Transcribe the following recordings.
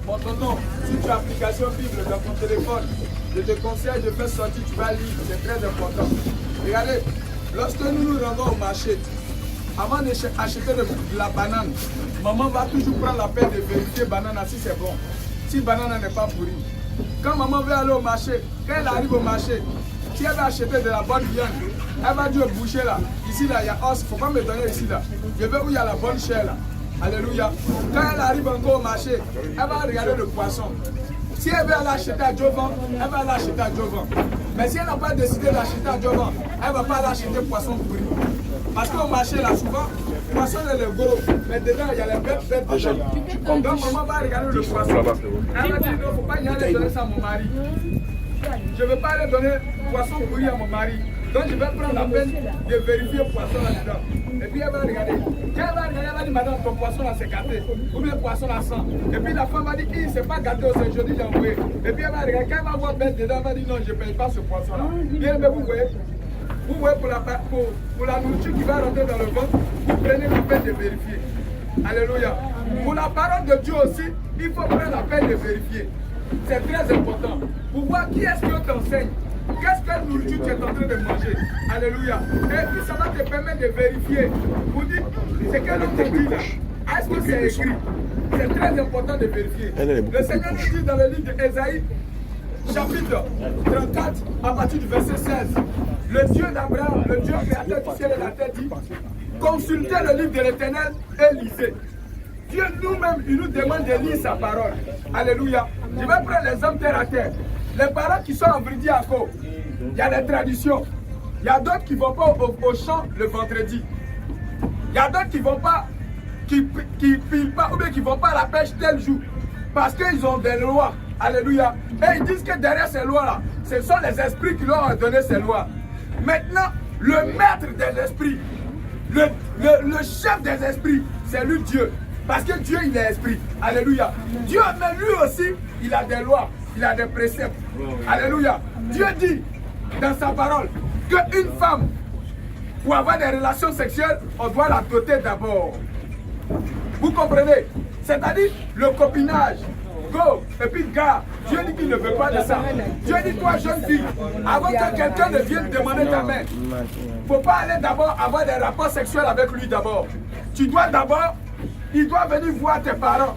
Mon tonton, si tu as l'application Bible dans ton téléphone, je te conseille de faire sortir, tu vas lire, c'est très important. Regardez, lorsque nous nous rendons au marché, avant d'acheter de la banane, maman va toujours prendre la peine de vérifier la banane si c'est bon. Si la banane n'est pas pourrie. Quand maman veut aller au marché, quand elle arrive au marché, si elle va acheter de la bonne viande, elle va dire au boucher là, ici là, il y a os, il ne faut pas me donner ici là. Je veux où il y a la bonne chair là. Alléluia. Quand elle arrive encore au marché, elle va regarder le poisson. Si elle veut aller acheter à Jovan, elle va aller acheter à Jovan. Mais si elle n'a pas décidé d'acheter à Jovan, elle ne va pas aller acheter poisson pourri. Parce qu'au marché là, souvent, le poisson est le gros, mais dedans il y a les bêtes dedans. Donc maman va regarder le poisson. Elle va dire non, il ne faut pas y aller donner ça à mon mari. Je ne veux pas aller donner poisson pourri à mon mari. Donc je vais prendre la peine de vérifier le poisson là-dedans. Et puis elle va regarder. Quand elle va regarder, elle va dire madame, ton poisson là c'est gâté. Ou bien le poisson là sent. Et puis la femme va dire, c'est pas gâté aujourd'hui, j'ai envoyé. Et puis elle va regarder. Quand elle va voir bête dedans, elle va dire non, je ne paye pas ce poisson là. Bien, mais vous voyez pour la nourriture qui va rentrer dans le ventre, vous prenez la peine de vérifier. Alléluia. Pour la parole de Dieu aussi, il faut prendre la peine de vérifier. C'est très important. Pour voir qui est-ce que t'enseigne. Quelle nourriture tu es en train de manger. Alléluia. Et puis ça va te permettre de vérifier. Pour dire, c'est quel homme te dit là. Est-ce que c'est écrit? C'est très important de vérifier. Le Seigneur nous dit dans le livre d'Ésaïe, chapitre 34, à partir du verset 16. Le Dieu d'Abraham, le Dieu créateur du ciel et de la terre dit, consultez le livre de l'Éternel et lisez. Dieu nous-mêmes, il nous demande de lire sa parole. Alléluia. Je vais prendre les hommes terre à terre. Les paroles qui sont en Bridiaco, il y a les traditions. Il y a d'autres qui ne vont pas au champ le vendredi. Il y a d'autres qui ne vont pas, qui pilent pas, ou bien qui ne vont pas à la pêche tel jour. Parce qu'ils ont des lois. Alléluia. Et ils disent que derrière ces lois-là, ce sont les esprits qui leur ont donné ces lois. Maintenant, le maître des esprits, le chef des esprits, c'est lui Dieu. Parce que Dieu, il est esprit. Alléluia. Dieu, mais lui aussi, il a des lois, il a des préceptes. Alléluia. Dieu dit dans sa parole qu'une femme, pour avoir des relations sexuelles, on doit la doter d'abord. Vous comprenez? C'est-à-dire le copinage. Go, et puis gars, Dieu dit qu'il ne veut pas de ça. Dieu dit, toi jeune fille, avant que quelqu'un ne vienne demander ta main, il ne faut pas aller d'abord avoir des rapports sexuels avec lui d'abord. Tu dois d'abord, il doit venir voir tes parents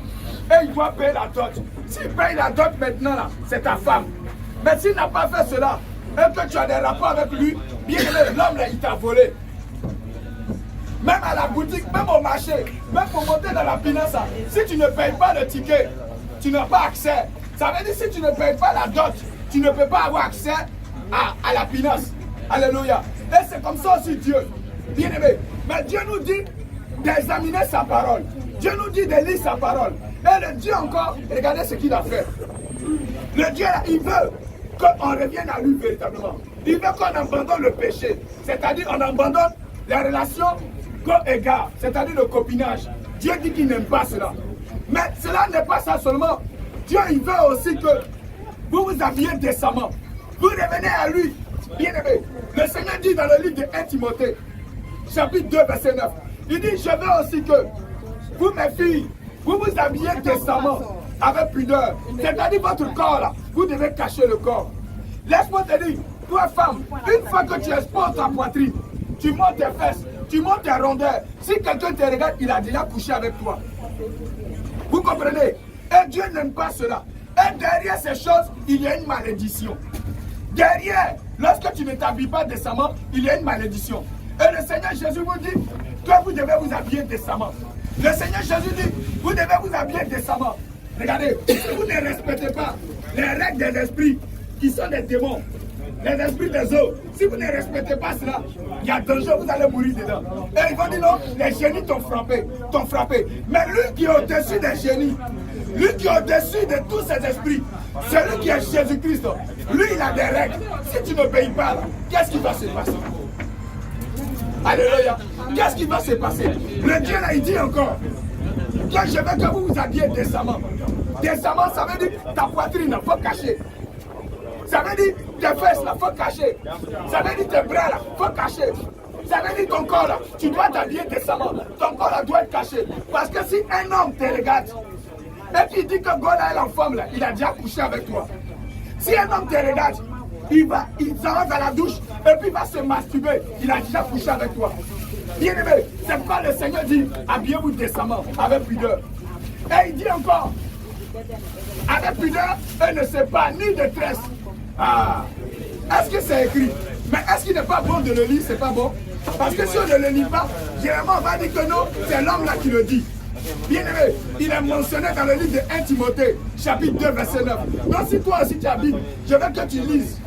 et il doit payer la dot. S'il paye la dot maintenant, là, c'est ta femme. Mais s'il n'a pas fait cela, et que tu as des rapports avec lui, bien que l'homme là, il t'a volé. Même à la boutique, même au marché, même pour monter dans la finance, si tu ne payes pas le ticket, tu n'as pas accès. Ça veut dire si tu ne payes pas la dot, tu ne peux pas avoir accès à la finance. Alléluia. Et c'est comme ça aussi Dieu. Bien aimé. Mais Dieu nous dit d'examiner sa parole. Dieu nous dit de lire sa parole. Et le Dieu encore, regardez ce qu'il a fait. Le Dieu, il veut qu'on revienne à lui véritablement. Il veut qu'on abandonne le péché. C'est-à-dire qu'on abandonne les relations co-égales. C'est-à-dire le copinage. Dieu dit qu'il n'aime pas cela. Mais cela n'est pas ça seulement. Dieu, il veut aussi que vous vous habillez décemment. Vous revenez à lui. Bien aimé. Le Seigneur dit dans le livre de 1 Timothée, chapitre 2, verset 9. Il dit, je veux aussi que vous, mes filles, vous vous habillez décemment, avec pudeur. C'est-à-dire votre corps là, vous devez cacher le corps. Laisse-moi te dire, toi femme, une fois que tu exposes ta poitrine, tu montes tes fesses, tu montes tes rondeurs. Si quelqu'un te regarde, il a déjà couché avec toi. Vous comprenez? Et Dieu n'aime pas cela. Et derrière ces choses, il y a une malédiction. Derrière, lorsque tu ne t'habilles pas décemment, il y a une malédiction. Et le Seigneur Jésus vous dit que vous devez vous habiller décemment. Le Seigneur Jésus dit, vous devez vous habiller décemment. Regardez, si vous ne respectez pas les règles des esprits qui sont des démons, les esprits des eaux, si vous ne respectez pas cela, il y a danger, vous allez mourir dedans. Et ils vont dire non, les génies t'ont frappé. Mais lui qui est au-dessus des génies, lui qui est au-dessus de tous ces esprits, celui qui est Jésus-Christ, lui il a des règles. Si tu ne payes pas, qu'est-ce qui va se passer? Alléluia. Qu'est-ce qui va se passer? Le Dieu là, il dit encore que je veux que vous vous habillez décemment. Décemment, ça veut dire ta poitrine, il faut cacher. Ça veut dire tes fesses, il faut cacher. Ça veut dire tes bras, il faut cacher. Ça veut dire ton corps, là, tu dois t'habiller décemment. Ton corps là, doit être caché. Parce que si un homme te regarde, Et puis il dit que God a l'enfant là, il a déjà couché avec toi. Si un homme te regarde, il s'en va à la douche et puis il va se masturber, il a déjà couché avec toi. Bien aimé, c'est pas le Seigneur dit, habillez-vous décemment, avec pudeur. Et il dit encore, avec pudeur, elle ne sait pas ni de tresse. Ah, est-ce que c'est écrit? Mais est-ce qu'il n'est pas bon de le lire? C'est pas bon. Parce que si on ne le lit pas, généralement on va dire que non, c'est l'homme là qui le dit. Bien aimé, il est mentionné dans le livre de 1 Timothée, chapitre 2, verset 9. Donc si toi aussi tu habites, je veux que tu lises.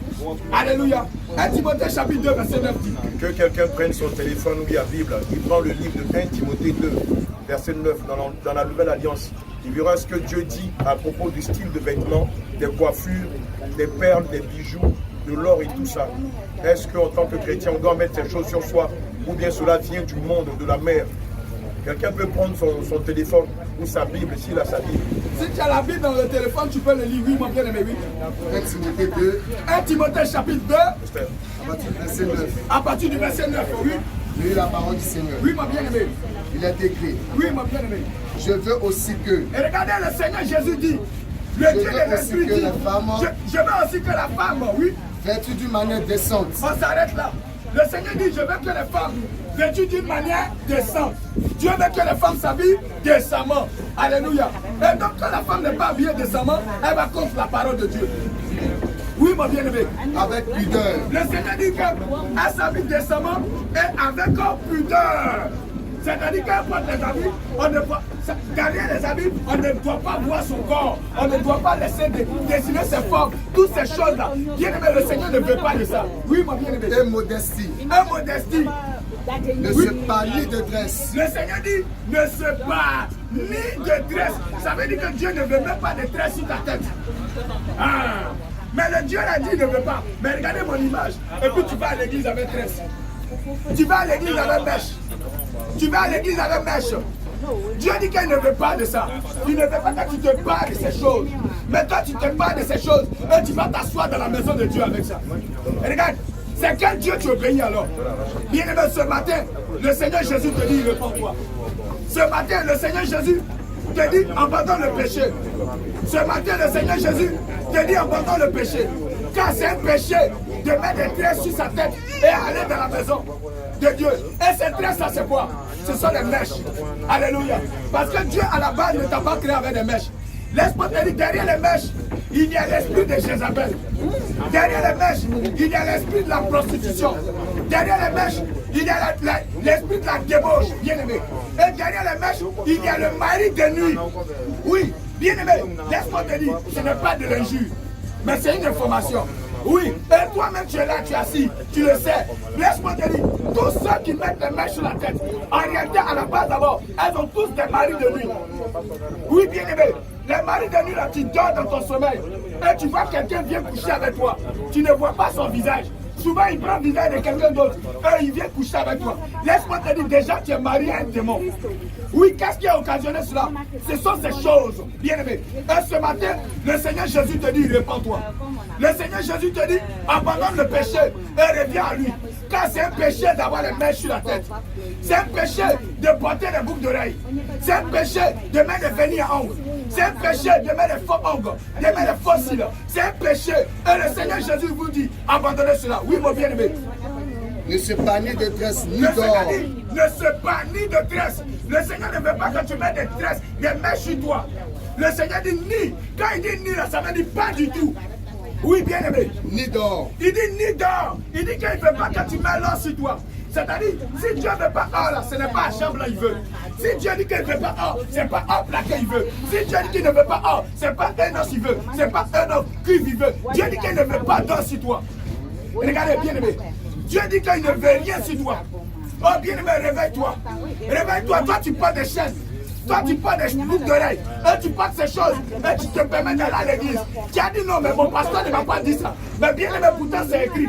Alléluia. 1 Timothée, chapitre 2, verset 9 dit. Que quelqu'un prenne son téléphone ou la Bible, il prend le livre de 1 Timothée 2, verset 9, dans la Nouvelle Alliance. Il verra ce que Dieu dit à propos du style de vêtements, des coiffures, des perles, des bijoux, de l'or et tout ça. Est-ce qu'en tant que chrétien, on doit mettre ces choses sur soi, ou bien cela vient du monde, de la mer? Quelqu'un peut prendre son téléphone ou sa Bible, s'il a sa Bible. Si tu as la Bible dans le téléphone, tu peux le lire. Oui, mon bien-aimé, oui. 1 Timothée 2. 1 Timothée chapitre 2. À partir du verset 9. À partir du verset 9, oui. Lis la parole du Seigneur. Oui, mon bien-aimé. Il est écrit. Oui, mon bien-aimé. Je veux aussi que. Et regardez, le Seigneur Jésus dit. Le Dieu de l'Esprit dit. Je veux aussi que la femme, oui. Vêtue d'une manière décente. On s'arrête là. Le Seigneur dit, je veux que les femmes vêtues d'une manière décente. Dieu veut que les femmes s'habillent décemment. Alléluia. Et donc quand la femme n'est pas habillée décemment, elle va contre la parole de Dieu. Oui, mon bien-aimé. Avec pudeur. Le Seigneur dit qu'elle s'habille décemment et avec pudeur. C'est-à-dire qu'elle porte les habits, on ne voit, derrière les habits, on ne doit pas voir son corps, on ne doit pas laisser dessiner ses formes, toutes ces choses-là. Bien-aimé, le Seigneur ne veut pas de ça. Oui, mon bien-aimé. Et modestie. Et modestie. Ne se pas ni de tresse. Le Seigneur dit, ne se pas ni de tresse. Ça veut dire que Dieu ne veut même pas de tresse sur ta tête. Ah. Mais le Dieu l'a dit, il ne veut pas. Mais regardez mon image. Et puis tu vas à l'église avec tresse. Tu vas à l'église avec mèche. Tu vas à l'église avec mèche. Dieu dit qu'il ne veut pas de ça. Il ne veut pas que tu te parles de ces choses. Mais toi, tu te parles de ces choses et tu vas t'asseoir dans la maison de Dieu avec ça. Et regarde, c'est quel Dieu tu obéis alors? Bien aimé, ce matin, le Seigneur Jésus te dit, réponds-toi. Ce matin, le Seigneur Jésus te dit, abandonne le péché. Ce matin, le Seigneur Jésus te dit, abandonne le péché. Car c'est un péché de mettre des tresses sur sa tête et aller dans la maison de Dieu. Et ces tresses-là, c'est quoi? Ce sont des mèches. Alléluia. Parce que Dieu, à la base, ne t'a pas créé avec des mèches. Laisse-moi te dire, derrière les mèches, il y a l'esprit de Jézabel. Derrière les mèches, il y a l'esprit de la prostitution. Derrière les mèches, il y a l'esprit de la débauche, bien aimé. Et derrière les mèches, il y a le mari de nuit. Oui, bien aimé, laisse-moi te dire, ce n'est pas de l'injure, mais c'est une information. Oui, et toi-même tu es là, tu es assis, tu le sais. Laisse-moi te dire, tous ceux qui mettent les mèches sur la tête, en réalité, à la base d'abord, elles ont tous des maris de nuit. Oui, bien aimé, les maris de nuit là, tu dors dans ton sommeil et tu vois quelqu'un vient coucher avec toi. Tu ne vois pas son visage. Souvent, il prend le visage de quelqu'un d'autre et il vient coucher avec toi. Laisse-moi te dire, déjà, tu es marié à un démon. Oui, qu'est-ce qui a occasionné cela? Ce sont ces choses, bien aimé. Et ce matin, le Seigneur Jésus te dit, répands-toi. Le Seigneur Jésus te dit, abandonne le péché et reviens à lui. Car c'est un péché d'avoir les mèches sur la tête. C'est un péché de porter des boucles d'oreilles. C'est un péché de mettre des vernis à ongles. C'est un péché de mettre des faux ongles, de mettre des faux cils. C'est un péché. Et le Seigneur Jésus vous dit, abandonnez cela. Oui, mon bien-aimé. Ne se pas ni de tresse, ni Le d'or. Seigneur dit, ne se pas ni de tresse. Le Seigneur ne veut pas que tu mettes des tresses, des mèches sur toi. Le Seigneur dit ni. Quand il dit ni, là, ça veut dire pas du tout. Oui, bien aimé. Ni d'or. Il dit ni d'or. Il dit qu'il ne veut pas que tu mets l'or sur toi. C'est-à-dire, si Dieu ne veut pas or, là, ce n'est pas à chambre là il veut. Si Dieu dit qu'il ne veut pas or, ce n'est pas un plaqué il veut. Si Dieu dit qu'il ne veut pas or, ce n'est pas un os il veut. Ce n'est pas un os cuivre il veut. Dieu dit qu'il ne veut pas d'or sur toi. Regardez, bien aimé. Dieu dit qu'il ne veut rien sur toi. Oh, bien aimé, réveille-toi. Réveille-toi. Toi, tu portes des chaînes. Toi, tu portes des boucles d'oreilles. Et tu portes ces choses. Et tu te permets d'aller à l'église. Tu as dit non, mais mon pasteur ne m'a pas dit ça. Mais bien aimé, pourtant, c'est écrit.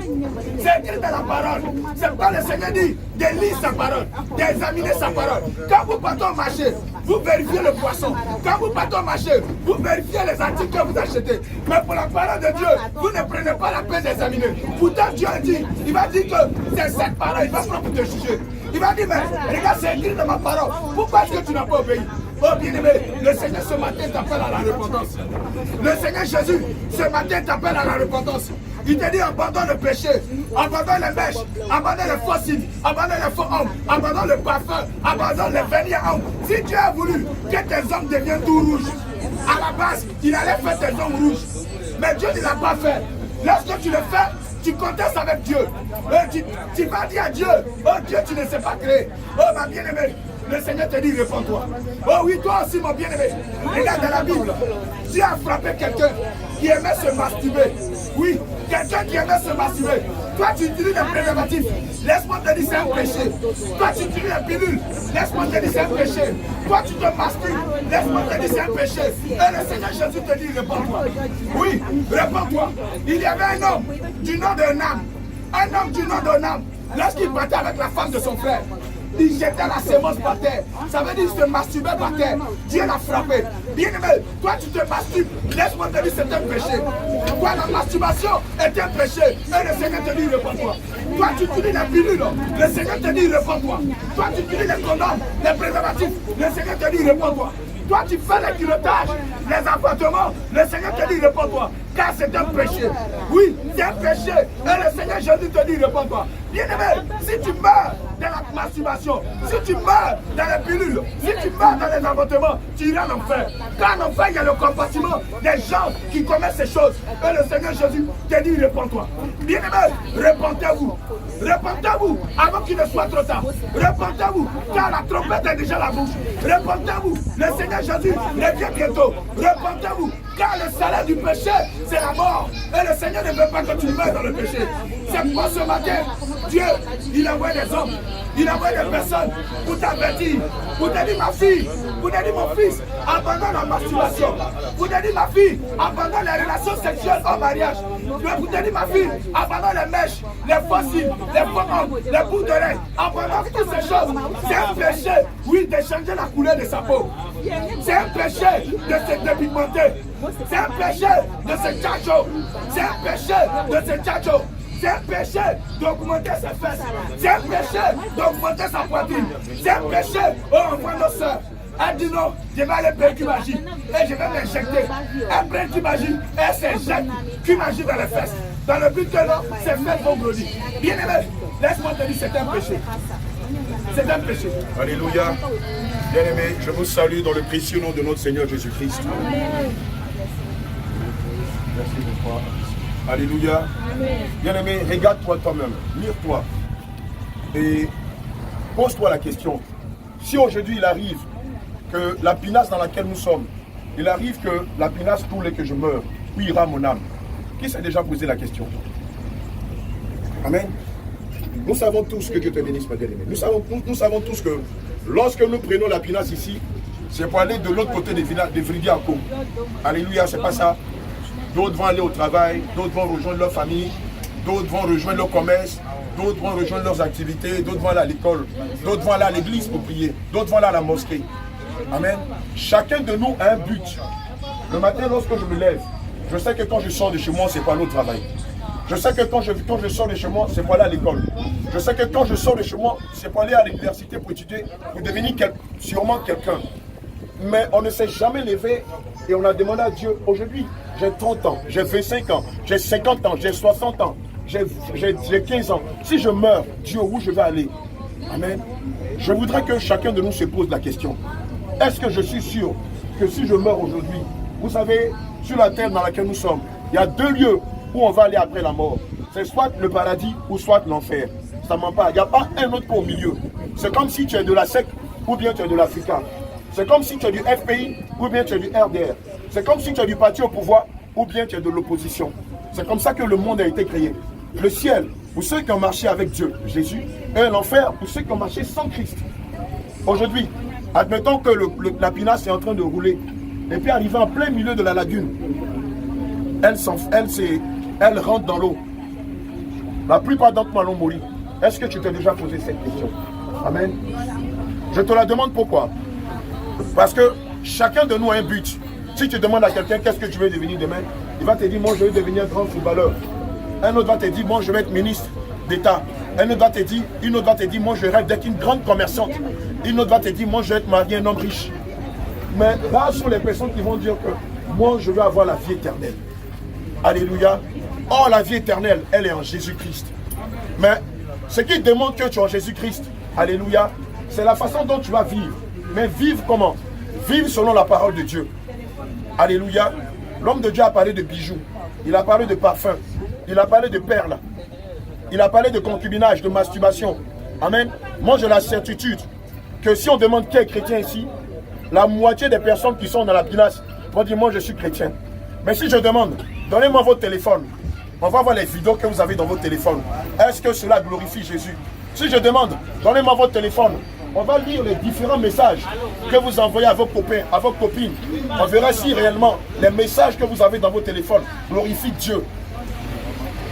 C'est écrit dans la parole. C'est pas le Seigneur dit de lire sa parole, d'examiner sa parole. Quand vous partez au marché, vous vérifiez le poisson. Quand vous partez au marché, vous vérifiez les articles que vous achetez. Mais pour la parole de Dieu, vous ne prenez pas la peine d'examiner. Pourtant, Dieu dit, il va dire que c'est cette parole, il va prendre pour te juger. Il va dire, mais regarde, c'est écrit dans ma parole. Pourquoi est-ce que tu n'as pas obéi? Oh bien-aimé, le Seigneur ce matin t'appelle à la repentance. Le Seigneur Jésus ce matin t'appelle à la repentance. Il te dit abandonne le péché, abandonne les mèches, abandonne les faux signes, abandonne les faux hommes, abandonne le parfum, abandonne les vernis hommes. Si Dieu a voulu que tes hommes deviennent tout rouges, à la base, il allait faire tes hommes rouges. Mais Dieu ne l'a pas fait. Lorsque tu le fais, tu contestes avec Dieu. Tu vas dire à Dieu, oh Dieu, tu ne sais pas créer. Oh ma bien-aimée, le Seigneur te dit, réponds-toi. Oh oui, toi aussi, mon bien-aimé. Regarde dans la Bible, Dieu a frappé quelqu'un qui aimait se masturber. Oui, quelqu'un qui aimait se masturber. Toi, tu utilises des préservatifs. Laisse-moi te dire, c'est un péché. Toi, tu utilises des pilules. Laisse-moi te dire, c'est un péché. Toi, tu te masturbes. Laisse-moi te dire, c'est un péché. Et le Seigneur Jésus te dit, réponds-toi. Oui, réponds-toi. Il y avait un homme du nom d'un âme. Un homme du nom d'un âme. Lorsqu'il partait avec la femme de son frère, il jetait la sémence par terre. Ça veut dire qu'il se masturbait par terre. Dieu l'a frappé. Bien aimé, toi tu te masturbes. Laisse-moi te dire, c'est un péché. Toi, la masturbation est un péché. Et le Seigneur te dit, réponds-toi. Toi, tu utilises les pilules. Le Seigneur te dit, réponds-toi. Toi, tu utilises les condoms, les préservatifs. Le Seigneur te dit, réponds-toi. Toi, tu fais les culottages, les appartements. Le Seigneur te dit, réponds-toi. Car c'est un péché. Oui, c'est un péché. Et le Seigneur Jésus te dit, réponds-toi. Bien-aimé, si tu meurs dans la masturbation, si tu meurs dans les pilules, si tu meurs dans les avortements, tu iras en enfer. Car en enfer, il y a le compartiment des gens qui commettent ces choses. Et le Seigneur Jésus te dit, réponds-toi. Bien-aimé, repentez-vous. Repentez-vous avant qu'il ne soit trop tard. Repentez-vous, car la trompette est déjà à la bouche. Repentez-vous, le Seigneur Jésus revient bientôt. Repentez-vous, car le salaire du péché, c'est la mort. Et le Seigneur ne veut pas que tu meurs dans le péché. C'est pourquoi ce matin, Dieu, il envoie des hommes, il envoie des personnes pour t'avertir, pour te dire ma fille, pour te dire mon fils, abandonne la masturbation. Pour te dire ma fille, abandonne les relations sexuelles au mariage. Pour te dire ma fille, abandonne les mèches, les fossiles, les faux hommes, les bouts d'oreilles. Abandonne toutes ces choses. C'est un péché, oui, de changer la couleur de sa peau. C'est un péché de se dépigmenter. C'est un péché de se tchacho. C'est un péché de se tchacho. C'est un péché d'augmenter ses fesses. C'est un péché d'augmenter sa poitrine. C'est un péché, oh, on voit nos soeurs. Elle dit non, je vais aller prendre Cumagie et je vais m'injecter. Elle prend Cumagie et elle s'injecte Cumagie dans les fesses. Dans le but que non, ses fesses vont grandir. Bien aimé, laisse-moi te dire, c'est un péché. C'est un péché. Alléluia. Bien aimé, je vous salue dans le précieux nom de notre Seigneur Jésus-Christ. Merci beaucoup. Alléluia. Bien-aimé, regarde-toi toi-même, mire-toi et pose-toi la question. Si aujourd'hui il arrive que la pinasse dans laquelle nous sommes, il arrive que la pinasse coule et que je meurs, où ira mon âme? Qui s'est déjà posé la question? Amen. Nous savons tous que Dieu te bénisse, ma bien-aimé. Nous savons tous que lorsque nous prenons la pinasse ici, c'est pour aller de l'autre côté des Vridiaco. Alléluia, c'est pas ça. D'autres vont aller au travail, d'autres vont rejoindre leur famille, d'autres vont rejoindre leur commerce, d'autres vont rejoindre leurs activités, d'autres vont aller à l'école, d'autres vont aller à l'église pour prier, d'autres vont aller à la mosquée. Amen. Chacun de nous a un but. Le matin, lorsque je me lève, je sais que quand je sors de chez moi, c'est pour aller au travail. Je sais que quand je sors de chez moi, c'est pour aller à l'école. Je sais que quand je sors de chez moi, c'est pour aller à l'université pour étudier, pour devenir sûrement quelqu'un. Mais on ne s'est jamais levé et on a demandé à Dieu, aujourd'hui, j'ai 30 ans, j'ai 25 ans, j'ai 50 ans, j'ai 60 ans, j'ai 15 ans. Si je meurs, Dieu, où je vais aller? Amen. Je voudrais que chacun de nous se pose la question. Est-ce que je suis sûr que si je meurs aujourd'hui, vous savez, sur la terre dans laquelle nous sommes, il y a deux lieux où on va aller après la mort. C'est soit le paradis ou soit l'enfer. Ça ne ment pas. Il n'y a pas un autre au milieu. C'est comme si tu es de la SEC ou bien tu es de l'Africa. C'est comme si tu es du FPI ou bien tu es du RDR. C'est comme si tu es du parti au pouvoir ou bien tu es de l'opposition. C'est comme ça que le monde a été créé. Le ciel, pour ceux qui ont marché avec Dieu, Jésus, et l'enfer, pour ceux qui ont marché sans Christ. Aujourd'hui, admettons que la pinasse est en train de rouler, et puis arrivé en plein milieu de la lagune, elle rentre dans l'eau. La plupart d'entre nous allons mourir. Est-ce que tu t'es déjà posé cette question? Amen. Je te la demande pourquoi? Parce que chacun de nous a un but. Si tu demandes à quelqu'un qu'est-ce que tu veux devenir demain, il va te dire moi je veux devenir un grand footballeur. Un autre va te dire moi je vais être ministre d'État. Une autre va te dire moi je rêve d'être une grande commerçante. Une autre va te dire moi je vais être marié un homme riche. Mais là sont les personnes qui vont dire que moi, je veux avoir la vie éternelle. Alléluia. Or, la vie éternelle, elle est en Jésus-Christ. Mais ce qui demande que tu es en Jésus-Christ, alléluia, c'est la façon dont tu vas vivre. Mais vivre comment? Vivre selon la parole de Dieu. Alléluia. L'homme de Dieu a parlé de bijoux. Il a parlé de parfums. Il a parlé de perles. Il a parlé de concubinage, de masturbation. Amen. Moi, j'ai la certitude que si on demande qui est chrétien ici, la moitié des personnes qui sont dans la pilasse vont dire, moi, je suis chrétien. Mais si je demande, donnez-moi votre téléphone. On va voir les vidéos que vous avez dans votre téléphone. Est-ce que cela glorifie Jésus? Si je demande, donnez-moi votre téléphone. On va lire les différents messages que vous envoyez à vos copains, à vos copines. On verra si réellement les messages que vous avez dans vos téléphones glorifient Dieu.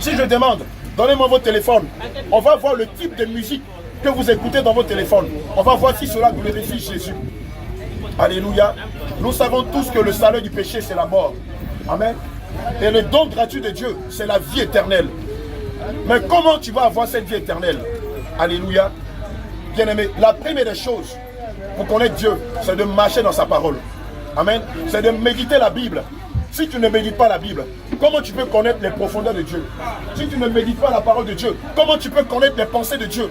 Si je demande, donnez-moi votre téléphone. On va voir le type de musique que vous écoutez dans votre téléphone. On va voir si cela glorifie Jésus. Alléluia. Nous savons tous que le salaire du péché, c'est la mort. Amen. Et le don gratuit de Dieu, c'est la vie éternelle. Mais comment tu vas avoir cette vie éternelle? Alléluia. Bien-aimé, la première des choses pour connaître Dieu, c'est de marcher dans sa parole. Amen. C'est de méditer la Bible. Si tu ne médites pas la Bible, comment tu peux connaître les profondeurs de Dieu? Si tu ne médites pas la parole de Dieu, comment tu peux connaître les pensées de Dieu?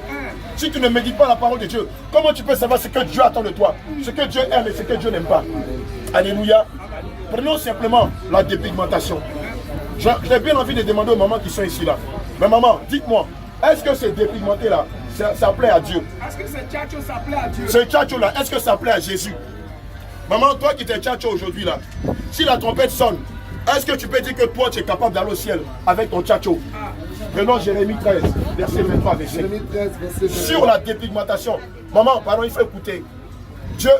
Si tu ne médites pas la parole de Dieu, comment tu peux savoir ce que Dieu attend de toi? Ce que Dieu aime et ce que Dieu n'aime pas? Alléluia. Prenons simplement la dépigmentation. J'ai bien envie de demander aux mamans qui sont ici là. Mais maman, dites-moi, est-ce que c'est dépigmenté là, ça plaît à Dieu? Est-ce que ce tchatcho, ça plaît à Dieu? Ce tchatcho là, est-ce que ça plaît à Jésus? Maman, toi qui t'es tchatcho aujourd'hui là, si la trompette sonne, est-ce que tu peux dire que toi tu es capable d'aller au ciel avec ton tchatcho? Prenons Jérémie 13, verset 23, verset. Jérémie 13, verset 23. Sur la dépigmentation. Maman, pardon, il faut écouter. Dieu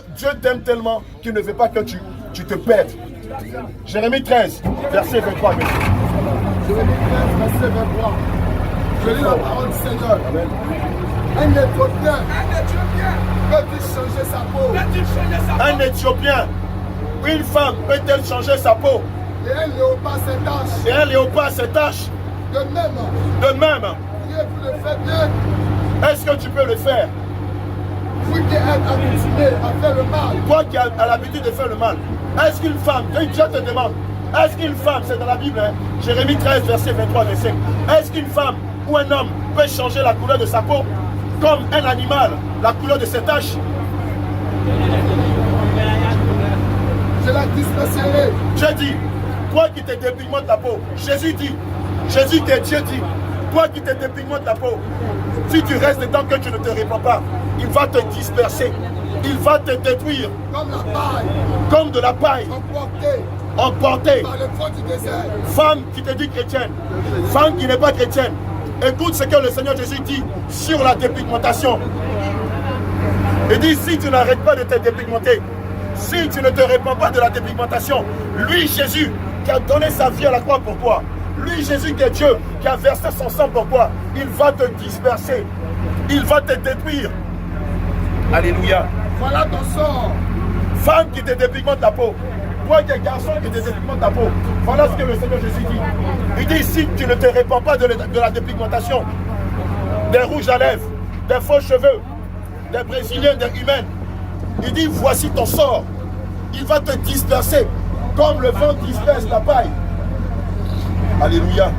t'aime tellement qu'il ne veut pas que tu te perdes. Jérémie 13, verset 23. Verset. Jérémie 13, verset 23. Je lis la parole du Seigneur. Amen. Un Éthiopien Un Éthiopien, peut-il changer sa peau? peut-il changer sa Un Éthiopien, une femme peut-elle changer sa peau? Et un léopard ses taches. Et un léopard ses taches? De même, De même, priez vous le faites bien. est-ce que tu peux le faire? Vous qui êtes accoutumé à faire le mal. Toi qui as l'habitude de faire le mal, est-ce qu'une femme, Dieu te demande, est-ce qu'une femme, c'est dans la Bible, hein, Jérémie 13, verset 23, verset, est-ce qu'une femme ou un homme peut changer la couleur de sa peau comme un animal, la couleur de ses taches? Je la disperserai. J'ai dit, toi qui te dépigmentes la peau, Jésus qui est Dieu dit, toi qui te dépigmentes la peau, si tu restes dedans que tu ne te répands pas, il va te disperser, il va te détruire Comme la paille comme de la paille emportée par le vent du désert. Femme qui te dit chrétienne, femme qui n'est pas chrétienne, écoute ce que le Seigneur Jésus dit sur la dépigmentation. Il dit, si tu n'arrêtes pas de te dépigmenter, si tu ne te répands pas de la dépigmentation, lui Jésus qui a donné sa vie à la croix pour toi, lui Jésus qui est Dieu, qui a versé son sang pour toi, il va te disperser, il va te détruire. Alléluia. Voilà ton sort. Femme qui te dépigmente ta peau, toi qui es garçon qui te dépigmente ta peau, voilà ce que le Seigneur Jésus dit. Il dit, si tu ne te répands pas de la dépigmentation, des rouges à lèvres, des faux cheveux, des brésiliens, des humaines, il dit, voici ton sort. Il va te disperser comme le vent disperse la paille. Alléluia.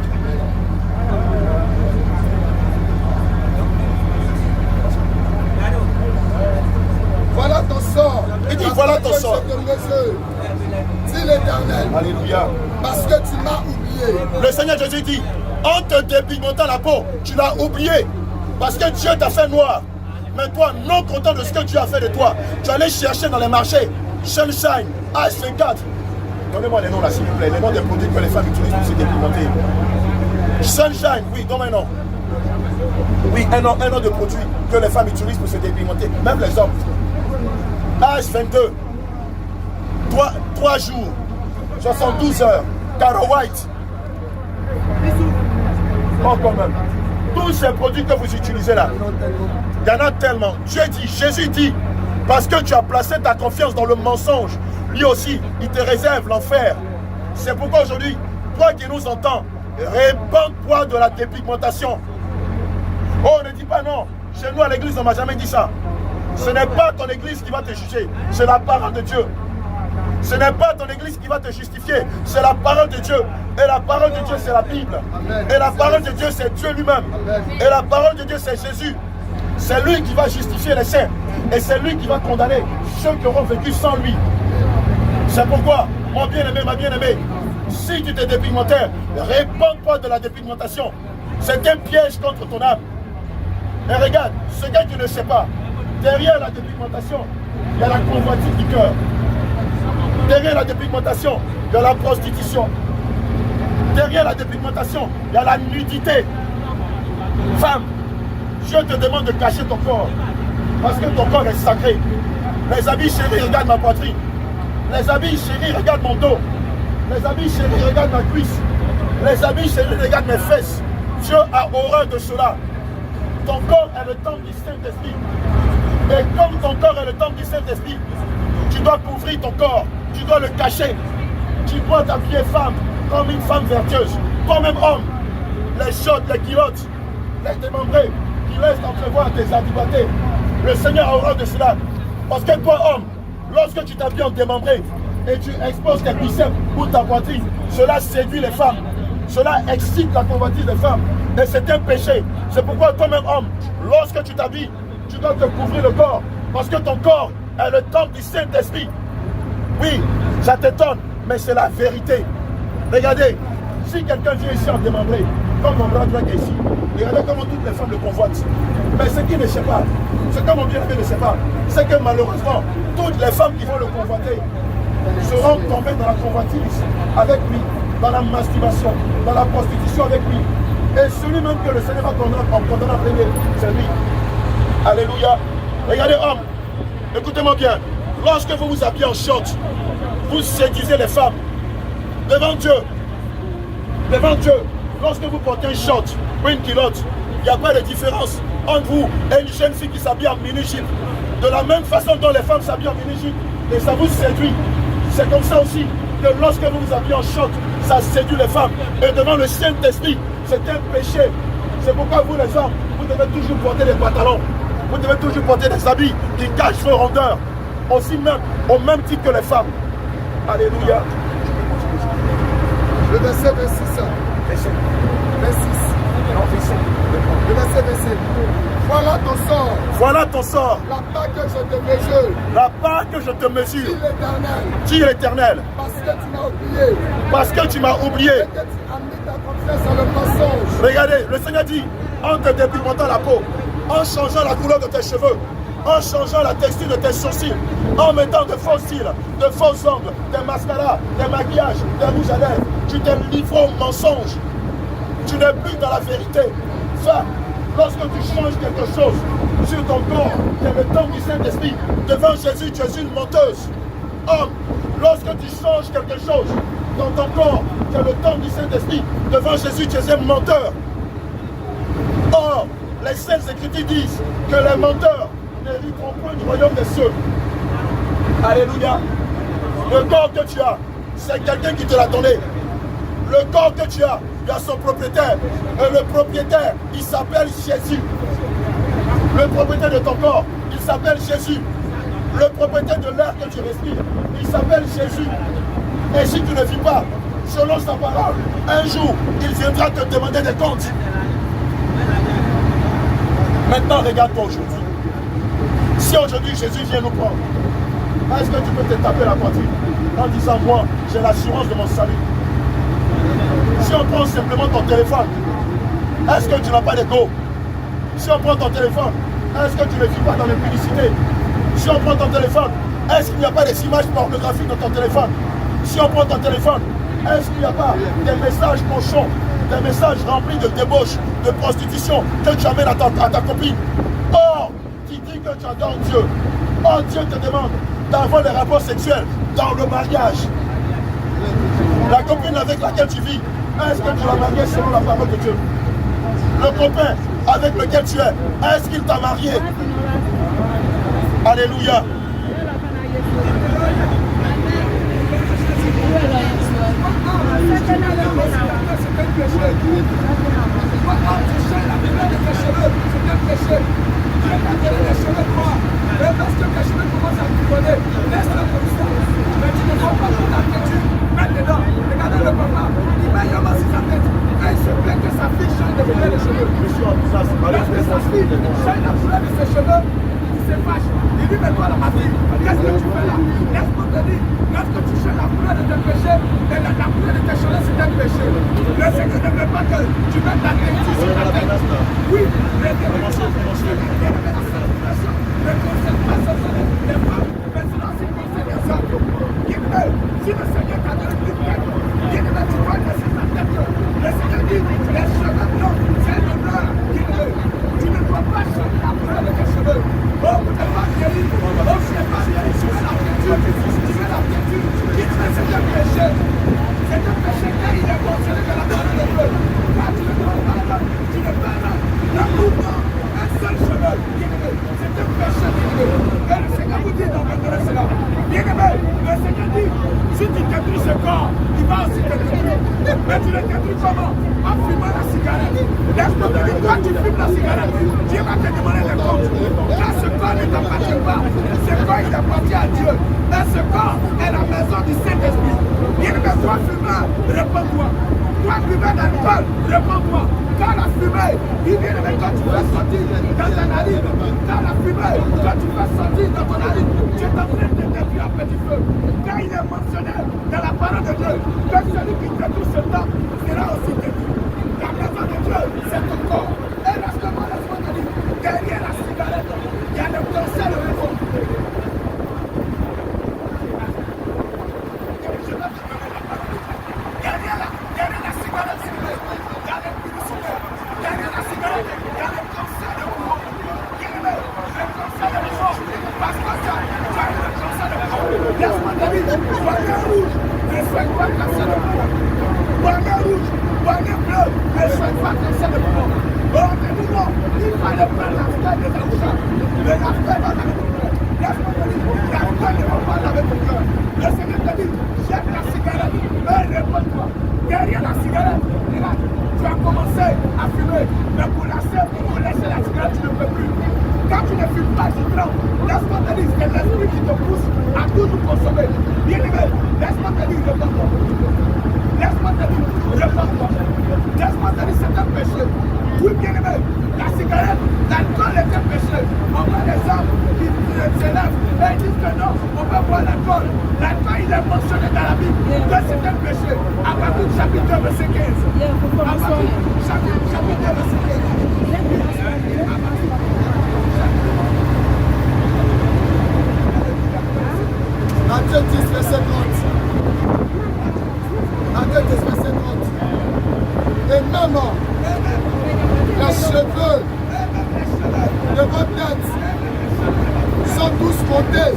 Voilà ton sort. Il dit, voilà ton sort. Dis l'Éternel. Alléluia. Parce que tu m'as oublié. Le Seigneur Jésus dit, en te dépigmentant la peau, tu l'as oublié. Parce que Dieu t'a fait noir. Mais toi, non content de ce que Dieu a fait de toi, tu allais chercher dans les marchés Sunshine, H24. Donnez-moi les noms là, s'il vous plaît. Les noms des produits que les femmes utilisent pour se dépigmenter. Sunshine, oui, donne un nom. Oui, un nom de produits que les femmes utilisent pour se dépigmenter. Même les hommes. H22. 3 jours. 72 heures. Caro White. Bon, quand même. Tous ces produits que vous utilisez là, il y en a tellement. Dieu dit, Jésus dit, parce que tu as placé ta confiance dans le mensonge, lui aussi, il te réserve l'enfer. C'est pourquoi aujourd'hui, toi qui nous entends, répands-toi de la dépigmentation. Oh, ne dis pas non. Chez nous à l'église, on ne m'a jamais dit ça. Ce n'est pas ton église qui va te juger, c'est la parole de Dieu. Ce n'est pas ton église qui va te justifier, c'est la parole de Dieu. Et la parole de Dieu, c'est la Bible. Et la parole de Dieu, c'est Dieu lui-même. Et la parole de Dieu, c'est Jésus. C'est lui qui va justifier les saints. Et c'est lui qui va condamner ceux qui auront vécu sans lui. C'est pourquoi, mon bien-aimé, ma bien-aimée, si tu t'es dépigmenté, répands-toi de la dépigmentation. C'est un piège contre ton âme. Et regarde, ce que tu ne sais pas, derrière la dépigmentation, il y a la convoitise du cœur. Derrière la dépigmentation, il y a la prostitution. Derrière la dépigmentation, il y a la nudité. Femme, je te demande de cacher ton corps. Parce que ton corps est sacré. Les habits chéris, regarde ma poitrine. Les habits chéris, regarde mon dos. Les habits chéris, regarde ma cuisse. Les habits chéris, regarde mes fesses. Dieu a horreur de cela. Ton corps est le temple du Saint-Esprit. Et comme ton corps est le temple du Saint-Esprit, tu dois couvrir ton corps. Tu dois le cacher. Tu dois t'habiller femme comme une femme vertueuse. Toi-même homme, les shorts, les culottes, les démembrés qui laissent entrevoir tes activités. Le Seigneur a horreur de cela. Parce que toi homme, lorsque tu t'habilles en démembré et tu exposes tes biceps ou ta poitrine, cela séduit les femmes. Cela excite la convoitise des femmes. Et c'est un péché. C'est pourquoi toi-même homme, lorsque tu t'habilles, tu dois te couvrir le corps. Parce que ton corps est le temple du Saint-Esprit. Oui, ça t'étonne, mais c'est la vérité. Regardez, si quelqu'un vient ici en démembré, comme mon bras droit est ici, regardez comment toutes les femmes le convoitent. Mais ce qui ne sait pas, ce que mon bien-aimé ne sait pas, c'est que malheureusement, toutes les femmes qui vont le convoiter seront tombées dans la convoitise avec lui, dans la masturbation, dans la prostitution avec lui. Et celui même que le Seigneur va condamner en premier, c'est lui. Alléluia. Regardez homme, écoutez-moi bien. Lorsque vous vous habillez en short, vous séduisez les femmes. Devant Dieu, lorsque vous portez un short ou une culotte, il n'y a pas de différence entre vous et une jeune fille qui s'habille en mini-jupe. De la même façon dont les femmes s'habillent en mini-jupe, et ça vous séduit. C'est comme ça aussi que lorsque vous vous habillez en short, ça séduit les femmes. Et devant le Saint-Esprit, c'est un péché. C'est pourquoi vous les hommes, vous devez toujours porter des pantalons. Vous devez toujours porter des habits qui cachent vos rondeurs. Aussi même, au même titre que les femmes. Alléluia. Le verset 26. Verset. 26. Non, verset. Le verset 26. Voilà ton sort. Voilà ton sort. La part que je te mesure. La part que je te mesure. Dis l'Éternel. Dis l'Éternel. Parce que tu m'as oublié. Parce que tu m'as oublié. Et que tu as mis ta confiance dans le mensonge. Regardez, le Seigneur dit, en te dépigmentant la peau, en changeant la couleur de tes cheveux, en changeant la texture de tes sourcils, en mettant de faux cils, de faux ongles, des mascaras, des maquillages, des rouges à lèvres, tu t'es livré au mensonge. Tu n'es plus dans la vérité. Ça, lorsque tu changes quelque chose sur ton corps, qui est le temple du Saint-Esprit, devant Jésus, tu es une menteuse. Homme, lorsque tu changes quelque chose dans ton corps, qui est le temple du Saint-Esprit, devant Jésus, tu es un menteur. Or, les Saintes Écritures disent que les menteurs n'hériteront point du royaume des cieux. Alléluia. Le corps que tu as, c'est quelqu'un qui te l'a donné. Le corps que tu as, il y a son propriétaire. Et le propriétaire, il s'appelle Jésus. Le propriétaire de ton corps, il s'appelle Jésus. Le propriétaire de l'air que tu respires, il s'appelle Jésus. Et si tu ne vis pas selon sa parole, un jour, il viendra te demander des comptes. Maintenant, regarde-toi aujourd'hui. Si aujourd'hui Jésus vient nous prendre, est-ce que tu peux te taper la poitrine en disant, moi, j'ai l'assurance de mon salut? Si on prend simplement ton téléphone, est-ce que tu n'as pas d'ego? Si on prend ton téléphone, est-ce que tu ne vis pas dans l'impunicité? Si on prend ton téléphone, est-ce qu'il n'y a pas des images pornographiques dans ton téléphone? Si on prend ton téléphone, est-ce qu'il n'y a pas des messages cochons, des messages remplis de débauche, de prostitution que tu amènes à ta copine? Or, tu dis que tu adores Dieu. Or, Dieu te demande d'avoir des rapports sexuels dans le mariage. La copine avec laquelle tu vis, est-ce que tu l'as mariée selon la parole de Dieu? Le copain avec lequel tu es, est-ce qu'il t'a marié? Alléluia. Parce que tes cheveux commencent à couronner, laisse-le comme ça. Mais tu ne vas Seigneur ne veut pas que tu mettes ta tête sur la tête. Oui, mais ne concerne pas ce les femmes, maintenant c'est concerne les hommes. Si le Seigneur t'a donné une tête, tu vois que c'est ta tête. Le Seigneur dit, les cheveux blancs, c'est le blanc. Tu ne dois pas changer la couleur de tes cheveux. Oh, tu n'es pas guéri. Oh, tu n'es pas guéri. Tu veux la têture. Tu veux la têture. C'est un péché. C'est un péché car il est mentionné dans la parole de Dieu. Quand tu ne parles pas, tu ne parles pas. Le mouvement, un seul cheveu. C'est un péché. Et le Seigneur vous dit dans votre cela. Bien-aimé, le Seigneur dit, si tu détruis ce corps, il va aussi te détruire. Mais tu le détruis comment? En fumant la cigarette. Laisse-moi te dire, quand tu fumes la cigarette, Dieu va te demander les comptes. Car ce corps ne t'appartient pas. Ce corps, il appartient à Dieu. Mais ce corps est la maison du Saint-Esprit. Bien-aimé, toi fumeur, réponds-toi. Toi fumeur d'alcool, réponds-toi. Quand la fumée, il vient de quand tu vas sortir dans ta narine. Quand la fumée, quand tu vas sortir dans ton narine, tu es en train de détruire un petit feu. Quand il est mentionné dans la parole de Dieu, que celui qui détruit ce temps sera aussi détruit. La maison de Dieu, c'est ton corps. Et laisse-moi te dire, derrière la cigarette, il y a le cancer de l'épaule. Derrière la cigarette, il y a les publicités. Derrière la cigarette, il y a le cancer de l'épaule. Le cancer de l'épaule. Parce que tu as le cancer de l'épaule. Laisse-moi te dire, bannière rouge, ne souhaite pas le cancer de l'épaule. Bannière rouge, bannière bleue, ne souhaite pas le cancer de l'épaule. On te dit non, il fallait prendre la feuille de ta bouche. Mais la feuille va avec ton cœur. Laisse-moi te dire, la feuille ne va pas avec ton cœur. Le Seigneur te dit, jette la cigarette, mais réponds-toi. Derrière la cigarette, regarde, tu as commencé à fumer, mais pour laisser la cigarette, tu ne peux plus. Quand tu ne fumes pas, tu trembles. Laisse-moi te dire, c'est l'esprit qui te pousse à toujours consommer. Bien aimé, laisse-moi te dire, réponds-toi. Laisse-moi te dire, réponds-toi. Laisse-moi te dire, c'est un péché. Oui, bien aimé, la cigarette, l'alcool est un péché. On voit des hommes qui s'élèvent et disent que non, on peut boire l'alcool. L'alcool, il est mentionné dans la Bible que c'est un péché. Habakkuk chapitre 2, verset 15. Habakkuk chapitre 2, verset 15. Matthieu 10, verset 30. Matthieu 10, verset 30. Et même les cheveux de votre tête sont tous montés.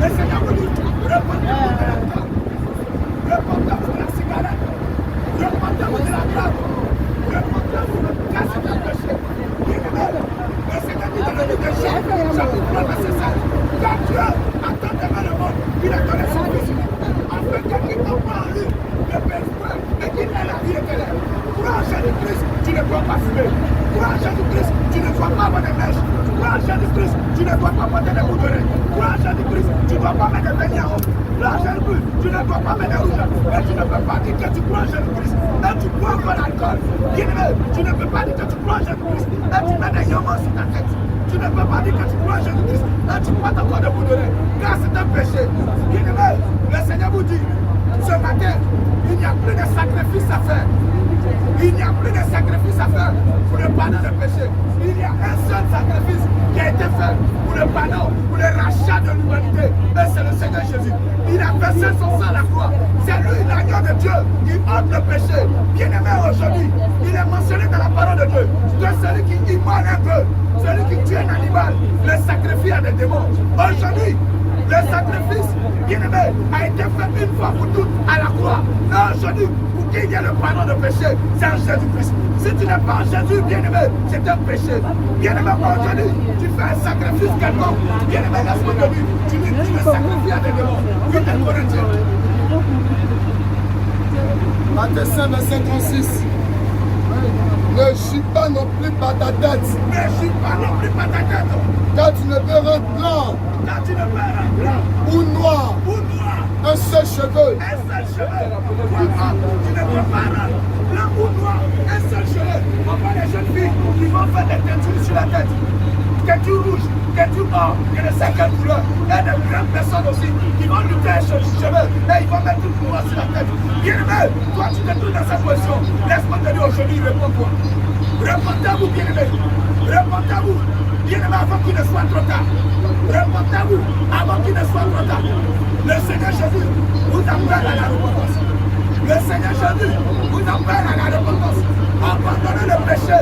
Le Seigneur vous dit, repentez-vous de la cigarette, repentez-vous de la drogue, repentez-vous de la cigarette. Le Seigneur dit dans le livre de Jean, chapitre 3, verset 7, quand Dieu a tant aimé le monde, il a donné son Fils, afin que quiconque croit en lui ne perde point et qu'il ait la vie éternelle. Crois en Jésus-Christ, tu ne dois pas fumer. Crois en Jésus-Christ, tu ne dois pas avoir des mèches. Crois en Jésus-Christ, tu ne dois pas porter des bouts d'oreilles. Crois en Jésus-Christ, tu ne dois pas mettre des beignets en haut. Crois en Jésus-Christ, tu ne dois pas mettre des rouges. Mais tu ne peux pas dire que tu crois en Jésus-Christ et tu bois encore l'alcool. Tu ne peux pas dire que tu crois en Jésus-Christ et tu mets des yomos sur ta tête. Tu ne peux pas dire que tu crois en Jésus-Christ et tu portes encore des bouts d'oreilles. Car c'est un péché. Bien-aimé, le Seigneur vous dit, ce matin, il n'y a plus de sacrifice à faire. Il n'y a plus de sacrifice à faire pour le pardon de péché. Il y a un seul sacrifice qui a été fait pour le pardon, pour le rachat de l'humanité. Et c'est le Seigneur Jésus. Il a versé son sang à la croix. C'est lui, l'agneau de Dieu, qui ôte le péché. Bien aimé aujourd'hui, il est mentionné dans la parole de Dieu que celui qui immole un peu, celui qui tue un animal, le sacrifie à des démons. Aujourd'hui, le sacrifice, bien aimé, a été fait une fois pour toutes à la croix. Et aujourd'hui, pour qu'il y ait le pardon de péché, c'est en Jésus-Christ. Si tu n'es pas en Jésus, bien aimé, c'est un péché. Bien aimé, aujourd'hui, tu fais un sacrifice quelconque. Bien aimé, laisse-moi te dire, tu le sacrifies à des démons. Oui, des Corinthiens. Matthieu 5, verset 36. Ne gis pas non plus par ta tête. Ne gis pas non plus par ta tête. Car tu ne verras blanc. Car tu ne verras blanc. Ou noir. Ou noir. Un seul cheveu. Un seul cheveu. Tu ne peux pas blanc ou noir. Un seul cheveu. On voit les jeunes filles qui vont faire sur la tête. Que tu rouges, que tu or, que de 50 couleurs. Et de grandes personnes aussi qui vont lutter sur le cheveux et ils vont mettre une couronne sur la tête. Bien-aimé, toi tu te trouves dans cette position. Laisse-moi te dire aujourd'hui, réponds-toi. Repentez-vous, bien-aimé. Repentez-vous, bien-aimé, avant qu'il ne soit trop tard. Repentez-vous avant qu'il ne soit trop tard. Le Seigneur Jésus vous appelle à la repentance. Le Seigneur Jésus vous appelle à la repentance. Abandonnez le péché,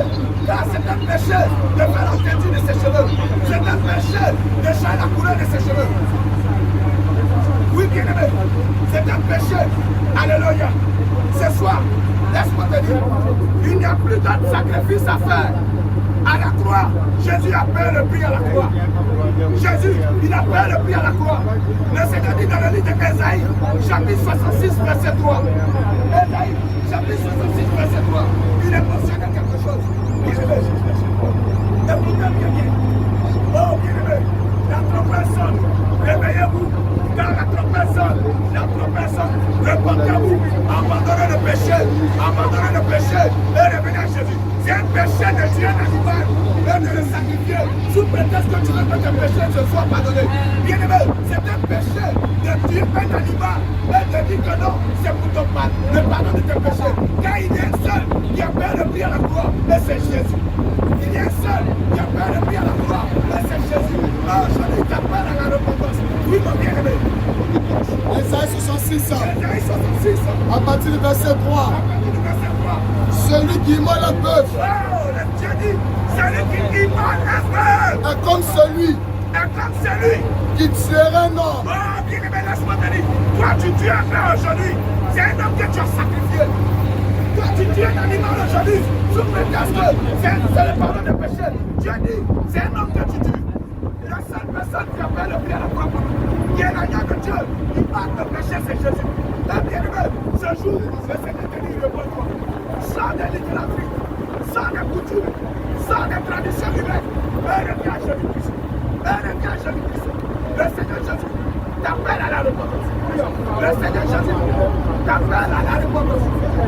car c'est un péché de faire la tête de ses cheveux. C'est un péché de changer la couleur de ses cheveux. Oui, bien-aimé, c'est un péché. Alléluia. Ce soir, laisse-moi te dire, il n'y a plus d'autre sacrifice à faire. À la croix, Jésus a payé le prix à la croix. Jésus, il a payé le prix à la croix. Le Seigneur dit dans le livre d'Ésaïe, chapitre 66, verset 3. Ésaïe, chapitre 66, verset 3. Il est mentionné quelque chose. Bien-aimé, écoutez bien. Oh, bien-aimé, la trompette sonne. Réveillez-vous, car la trompette sonne. La trompette sonne. Repentez-vous, abandonnez le péché. Abandonnez le péché et revenez à Jésus. C'est un péché de tuer un animal et de le sacrifier sous prétexte que tu veux que tes péchés se soient pardonnés. Bien-aimé, c'est un péché de tuer un animal et de dire que non, c'est pour ton le pardon de tes péchés. Car il y a un seul qui a payé le prix à la croix et c'est Jésus. Il y a un seul qui a payé le prix à la croix et c'est Jésus. Oh, je t'appelle à la repentance. Oui, mon bien-aimé. Ésaïe 66. Ésaïe 66. À partir du verset 3. À partir du verset 3. Celui qui immole un bœuf Oh, le Dieu dit, celui qui immole un bœuf est comme celui est comme celui. qui tuerait un homme. Oh, bien-aimé, laisse-moi te dire, toi tu tues un bœuf aujourd'hui, c'est un homme que tu as sacrifié. Toi tu tues un animal aujourd'hui, sous prétexte que c'est le pardon de péché. Dieu dit, c'est un homme que tu tues. La seule personne qui a fait le prix à la croix, qui est l'agneau de Dieu, qui parle de péché, c'est Jésus. Et bien-aimé, ce jour, le Seigneur te dit, repose-toi. Sans des littératures, sans des coutumes, sans des traditions humaines, et reviens à Jésus-Christ. Et reviens à Jésus-Christ. Le Seigneur Jésus t'appelle à la repentance. Le Seigneur Jésus t'appelle à la repentance.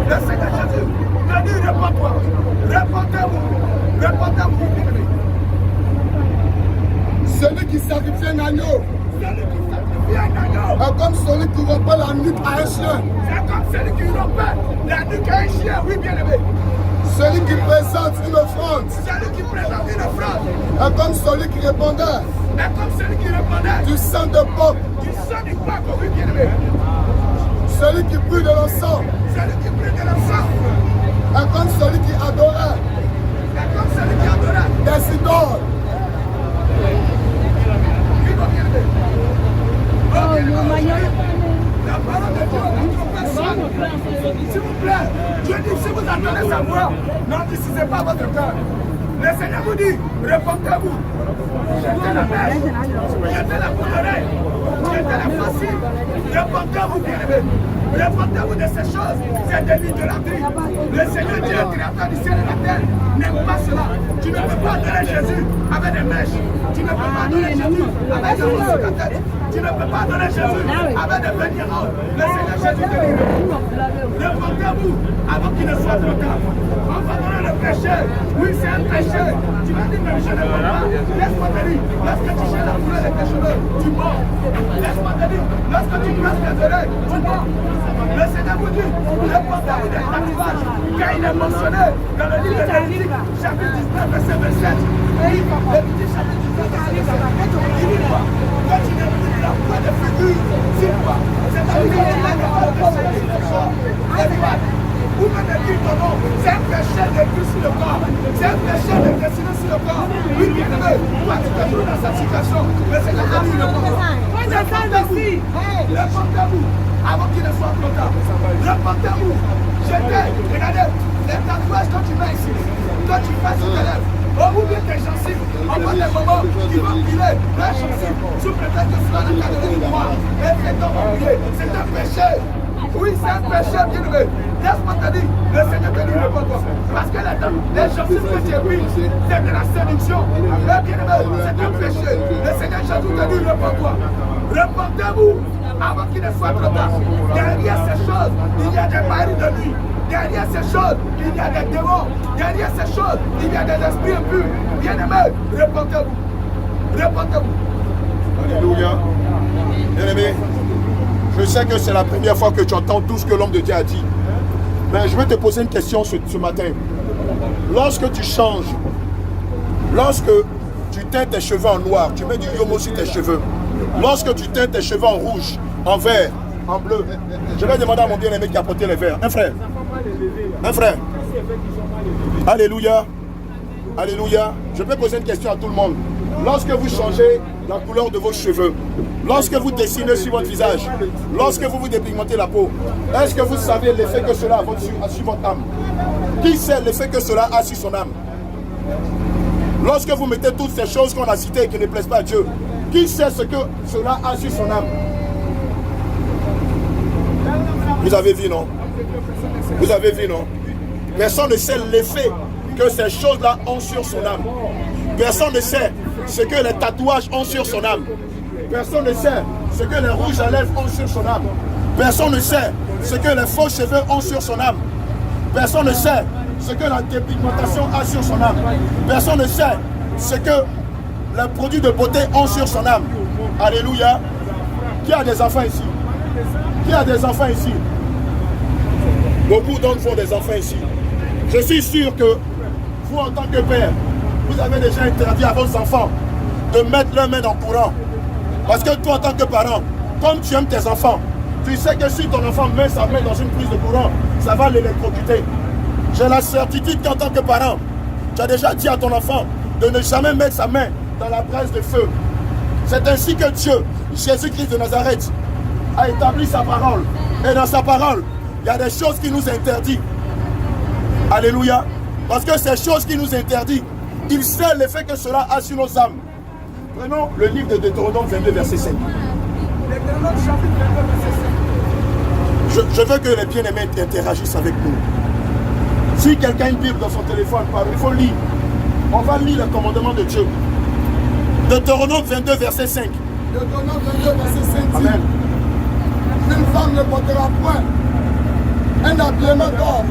Le Seigneur Jésus te dit, repends-toi. Repentez-vous. Repentez-vous, bien-aimé. Celui qui sacrifie un agneau Celui qui sacrifie un agneau est comme celui qui rompt la nuque à un chien. c'est comme celui qui rompt la nuque à un chien, oui, bien-aimé. Celui qui présente une offrande Celui qui présente une offrande est comme celui qui répondait est comme celui qui répondait du sang de porc. du sang du coq, oui, bien-aimé. Celui qui brûle de l'encens Celui qui brûle de l'encens est comme celui qui adorait est comme celui qui adorait. des idoles. Oui, mon bien-aimé. Oh, bien-aimé. La parole de Dieu, notre personne. S'il vous plaît, Dieu dit, si vous attendez sa voix, n'anticipez pas votre cœur. Le Seigneur vous dit, repentez-vous. Jetez la mèche, jetez la couronne, jetez la facile. Repentez-vous, bien-aimé. Repentez-vous de ces choses, c'est de l'idolâtrie. Le Seigneur Dieu, créateur du ciel et de la terre, n'aime pas cela. Tu ne peux pas adorer Jésus avec des mèches. Tu ne peux pas adorer Jésus avec des roses sur la tête. Tu ne peux pas adorer Jésus avec des bénirants. Le Seigneur Jésus te dit, repentez-vous avant qu'il ne soit trop tard. Abandonnez le péché. Oui, c'est un péché. Tu vas dire, mais je ne peux pas. Laisse-moi te dire, lorsque tu cherches la couleur de tes cheveux, tu mords. Laisse-moi te dire, lorsque tu presses tes oreilles, tu mords. Le Seigneur vous dit, repentez-vous des tatouages, car il est mentionné dans le livre de Lévitique, chapitre 19, verset 27. Lévitique, chapitre 19, verset 27. Il dit quoi? Quand tu n'es plus de la foi de figure, c'est quoi? C'est-à-dire que tu n'es pas de figure. Ou même dire ton nom, c'est un péché d'écrit sur le corps, c'est un péché de dessiner sur le corps. Oui, bien aimé, toi tu te trouves dans cette situation, mais c'est la famille le corps. Repentez-vous avant qu'il ne soit trop tard. Repentez-vous. Jetez, regardez, les tatouages que tu mets ici, que tu fais sur tes lèvres, ou bien tes gencives, en voit des moments qui vont piler les gencives sous prétexte que cela n'a qu'à devenir noir. Et c'est donc oublié, c'est un péché. Oui, c'est un péché, bien-aimé. Laisse-moi te dire, le Seigneur te dit, repends-toi. Parce que les gencives que tu as prises, c'est de la séduction. Et bien-aimé, c'est un péché. Le Seigneur Jésus te dit, repends-toi. Repentez-vous avant qu'il ne soit trop tard. Derrière ces choses, il y a des maris de nuit. Derrière ces choses, il y a des démons. Derrière ces choses, il y a des esprits impurs. Bien-aimés, répondez-vous. Répondez-vous. Alléluia. Bien-aimé, je sais que c'est la première fois que tu entends tout ce que l'homme de Dieu a dit. Mais je vais te poser une question ce matin. Lorsque tu changes, lorsque tu teins tes cheveux en noir, tu mets du yomo sur tes cheveux. Lorsque tu teins tes cheveux en rouge, en vert, en bleu, je vais demander à mon bien-aimé qui a porté les verts. Un frère. Un frère. Alléluia. Alléluia. Je peux poser une question à tout le monde. Lorsque vous changez la couleur de vos cheveux, lorsque vous dessinez sur votre visage, lorsque vous vous dépigmentez la peau, est-ce que vous savez l'effet que cela a sur votre âme? Qui sait l'effet que cela a sur son âme? Lorsque vous mettez toutes ces choses qu'on a citées et qui ne plaisent pas à Dieu, qui sait ce que cela a sur son âme? Vous avez vu, non? Vous avez vu, non? Personne ne sait l'effet que ces choses-là ont sur son âme. Personne ne sait ce que les tatouages ont sur son âme. Personne ne sait ce que les rouges à lèvres ont sur son âme. Personne ne sait ce que les faux cheveux ont sur son âme. Personne ne sait ce que la dépigmentation a sur son âme. Personne ne sait ce que les produits de beauté ont sur son âme. Alléluia. Qui a des enfants ici? Qui a des enfants ici? Beaucoup d'entre vous ont des enfants ici. Je suis sûr que vous, en tant que père, vous avez déjà interdit à vos enfants de mettre leurs mains dans le courant. Parce que toi, en tant que parent, comme tu aimes tes enfants, tu sais que si ton enfant met sa main dans une prise de courant, ça va l'électrocuter. J'ai la certitude qu'en tant que parent, tu as déjà dit à ton enfant de ne jamais mettre sa main dans la braise de feu. C'est ainsi que Dieu, Jésus-Christ de Nazareth, a établi sa parole. Et dans sa parole, il y a des choses qui nous interdisent. Alléluia. Parce que ces choses qui nous interdisent, il sait l'effet que cela a sur nos âmes. Prenons le livre de Deutéronome 22, verset 5. Je veux que les bien-aimés interagissent avec nous. Si quelqu'un a une Bible dans son téléphone, il faut lire. On va lire le commandement de Dieu. Deutéronome 22, verset 5. Deutéronome 22, verset 5 dit, Amen. une femme ne portera point un habillement d'or.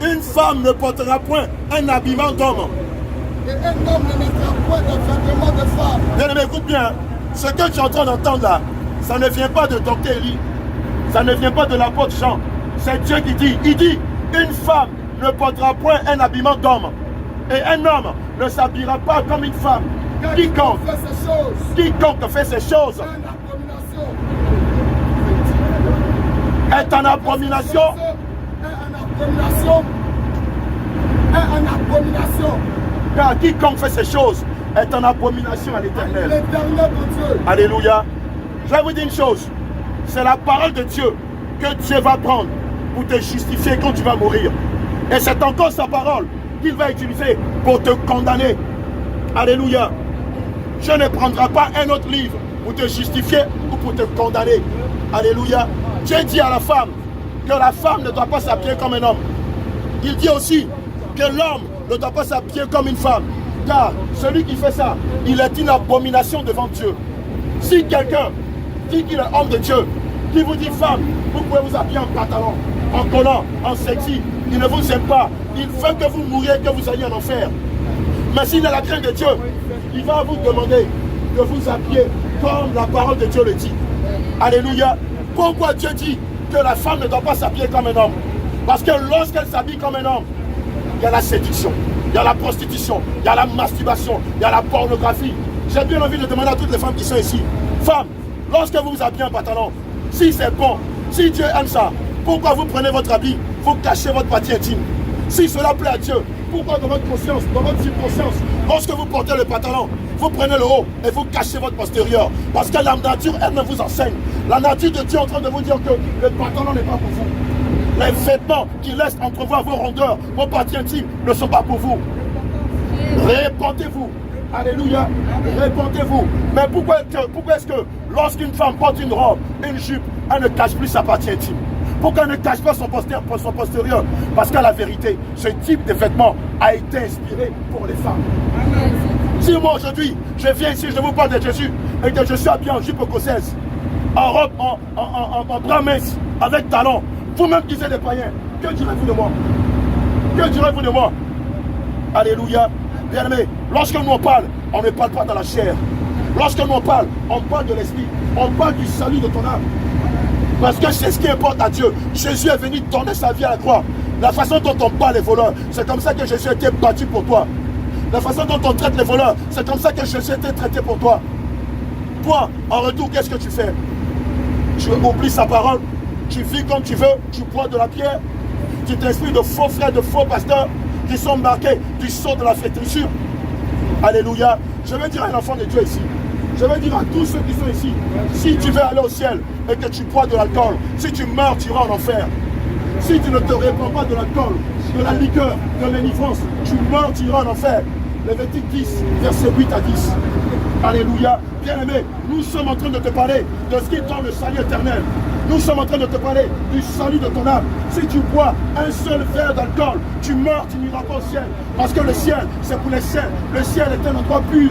Une femme ne portera point un habillement d'homme. Et un homme ne mettra point de vêtements de femme. Bien-aimé, écoute bien. Ce que tu es en train d'entendre là, ça ne vient pas de Dr. Eli. Ça ne vient pas de l'apôtre Jean. C'est Dieu qui dit. Il dit, une femme ne portera point un habillement d'homme. Et un homme ne s'habillera pas comme une femme. Quiconque fait ces choses est en abomination. Car quiconque fait ces choses est en abomination à l'Éternel. Alléluia. Je vais vous dire une chose. C'est la parole de Dieu que Dieu va prendre pour te justifier quand tu vas mourir. Et c'est encore sa parole qu'il va utiliser pour te condamner. Alléluia. Je ne prendrai pas un autre livre pour te justifier ou pour te condamner. Alléluia. Dieu dit à la femme que la femme ne doit pas s'habiller comme un homme. Il dit aussi que l'homme ne doit pas s'habiller comme une femme. Car celui qui fait ça, il est une abomination devant Dieu. Si quelqu'un dit qu'il est homme de Dieu, qui vous dit femme, vous pouvez vous habiller en pantalon, en collant, en sexy, il ne vous aime pas. Il veut que vous mouriez, que vous alliez en enfer. Mais s'il a la crainte de Dieu, il va vous demander de vous habiller comme la parole de Dieu le dit. Alléluia. Pourquoi Dieu dit que la femme ne doit pas s'habiller comme un homme? Parce que lorsqu'elle s'habille comme un homme, il y a la séduction, il y a la prostitution, il y a la masturbation, il y a la pornographie. J'ai bien envie de demander à toutes les femmes qui sont ici, femmes, lorsque vous vous habillez en pantalon, si c'est bon, si Dieu aime ça, pourquoi vous prenez votre habit, vous cachez votre partie intime? Si cela plaît à Dieu, pourquoi dans votre conscience, dans votre subconscience, lorsque vous portez le pantalon, vous prenez le haut et vous cachez votre postérieur? Parce que la nature, elle me vous enseigne. La nature de Dieu est en train de vous dire que le pantalon n'est pas pour vous. Les vêtements qui laissent entrevoir vos rondeurs, vos parties intimes, ne sont pas pour vous. Répentez-vous. Alléluia. Répentez-vous. Mais pourquoi est-ce que lorsqu'une femme porte une robe, une jupe, elle ne cache plus sa partie intime? Pourquoi elle ne cache pas son postérieur? Parce qu'à la vérité, ce type de vêtement a été inspiré pour les femmes. Si moi aujourd'hui, je viens ici, je vous parle de Jésus et que je suis habillé en jupe écossaise, en robe, en bras mince, avec talons. Vous-même qui êtes des païens, que direz-vous de moi? Que direz-vous de moi? Alléluia. Bien-aimé, lorsque nous on parle, on ne parle pas dans la chair. Lorsque nous on parle de l'esprit. On parle du salut de ton âme. Parce que c'est ce qui importe à Dieu. Jésus est venu donner sa vie à la croix. La façon dont on parle les voleurs, c'est comme ça que Jésus a été battu pour toi. La façon dont on traite les voleurs, c'est comme ça que Jésus a été traité pour toi. Toi, en retour, qu'est-ce que tu fais? Tu oublies sa parole, tu vis comme tu veux, tu bois de la pierre, tu t'inspires de faux frères, de faux pasteurs qui sont marqués du sceau de la flétrissure. Alléluia. Je veux dire à un enfant de Dieu ici, je veux dire à tous ceux qui sont ici, si tu veux aller au ciel et que tu bois de l'alcool, si tu meurs, tu iras en enfer. Si tu ne te répands pas de l'alcool, de la liqueur, de l'inivrance, tu meurs, tu iras en enfer. Lévitique 10, verset 8 à 10. Alléluia. Bien-aimé, nous sommes en train de te parler de ce qui est dans le salut éternel. Nous sommes en train de te parler du salut de ton âme. Si tu bois un seul verre d'alcool, tu meurs, tu n'iras pas au ciel. Parce que le ciel, c'est pour les saints. Le ciel est un endroit pur.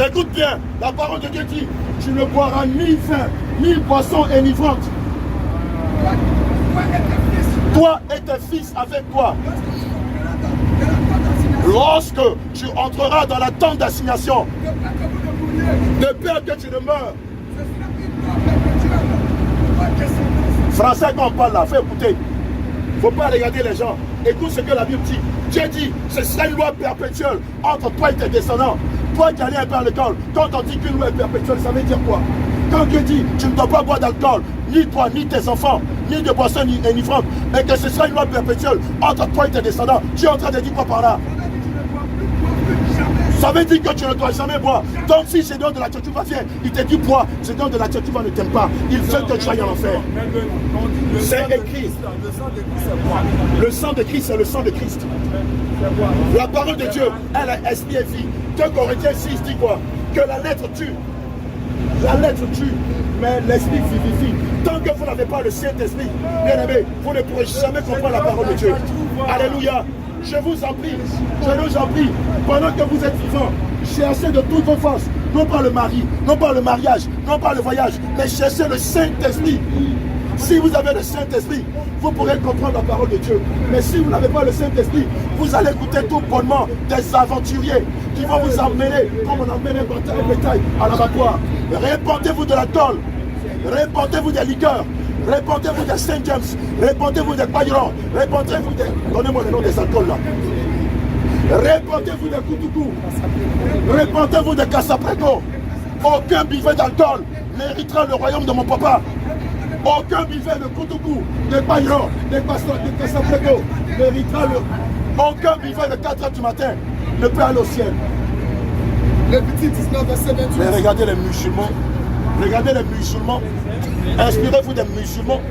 Écoute bien, la parole de Dieu dit, tu ne boiras ni vin, ni boisson enivrante. Toi et tes fils avec toi. Lorsque tu entreras dans la tente d'assignation, de peur que tu ne meurs. Français, quand on parle là, fais écouter. Il ne faut pas regarder les gens. Écoute ce que la Bible dit. Dieu dit, ce sera une loi perpétuelle entre toi et tes descendants. Toi qui allais un peu à l'école, quand on dit qu'une loi est perpétuelle, ça veut dire quoi? Quand Dieu dit, tu ne dois pas boire d'alcool, ni toi, ni tes enfants, ni de boissons enivrantes, et que ce sera une loi perpétuelle entre toi et tes descendants, tu es en train de dire quoi par là? Ça veut dire que tu ne dois jamais boire. Donc si Seigneur de la Tchatchouva vient, il te dit bois, Seigneur de la Tchatchouva ne t'aime pas. Il veut que tu ailles en enfer. C'est écrit. Le sang de Christ, c'est le sang de Christ. La parole de Dieu, elle est esprit et vie. 2 Corinthiens 6 dit quoi? Que la lettre tue. La lettre tue, mais l'esprit vivifie. Tant que vous n'avez pas le Saint-Esprit, bien aimé, vous ne pourrez jamais comprendre la parole de Dieu. Alléluia. Je vous en prie, pendant que vous êtes vivants, cherchez de toutes vos forces, non pas le mari, non pas le mariage, non pas le voyage, mais cherchez le Saint-Esprit. Si vous avez le Saint-Esprit, vous pourrez comprendre la parole de Dieu. Mais si vous n'avez pas le Saint-Esprit, vous allez écouter tout bonnement des aventuriers qui vont vous emmener, comme on emmène un bétail à l'abattoir. Répandez-vous de l'alcool, répandez-vous des liqueurs, répandez-vous des Saint James, répandez-vous des Bayron, répandez-vous des... Donnez-moi le nom des alcools là. Répandez-vous des Koutoukou, répandez-vous des Cassapreco. Aucun buveur d'alcool n'héritera le royaume de mon papa. Aucun buveur de Koutoukou, de Bayron, de Cassapreco n'héritera le... Aucun buveur de 4 h du matin ne peut aller au ciel. Lévitique 19, verset 28. Mais regardez les musulmans. Regardez les musulmans. Inspirez-vous des musulmans.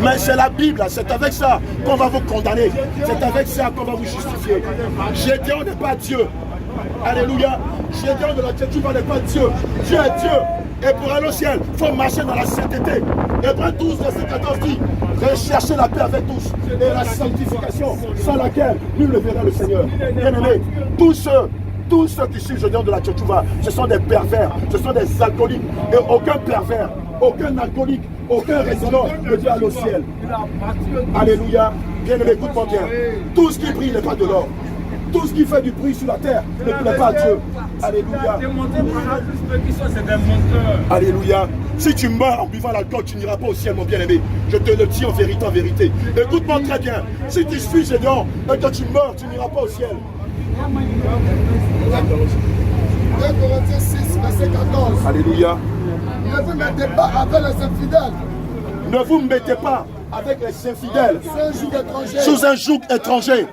Mais c'est la Bible, c'est avec ça qu'on va vous condamner. C'est avec ça qu'on va vous justifier. Gédéon n'est pas Dieu. Alléluia. Gédéon de la Tchatchouva n'est pas Dieu. Dieu est Dieu. Et pour aller au ciel, il faut marcher dans la sainteté. Hébreux 12, verset 14 dit, recherchez la paix avec tous et la sanctification sans laquelle nul ne verra le Seigneur. Bien-aimés, tous ceux qui suivent Gédéon de la Tchatchouva, ce sont des pervers, ce sont des alcooliques. Et aucun pervers, aucun alcoolique, aucun résident ne peut aller au ciel. Alléluia. Bien-aimés, écoute-moi bien. Tout ce qui brille n'est pas de l'or. Tout ce qui fait du bruit sur la terre ne plaît pas à Dieu. Alléluia. Alléluia. Si tu meurs en buvant l'alcool, tu n'iras pas au ciel, mon bien-aimé. Je te le dis en vérité, en vérité. Écoute-moi très bien. Si tu suis Gédéon et que tu meurs, tu n'iras pas au ciel. 2 Corinthiens 6, verset 14. Alléluia. Ne vous mettez pas avec les infidèles. Ne vous mettez pas avec les infidèles sous un joug étranger.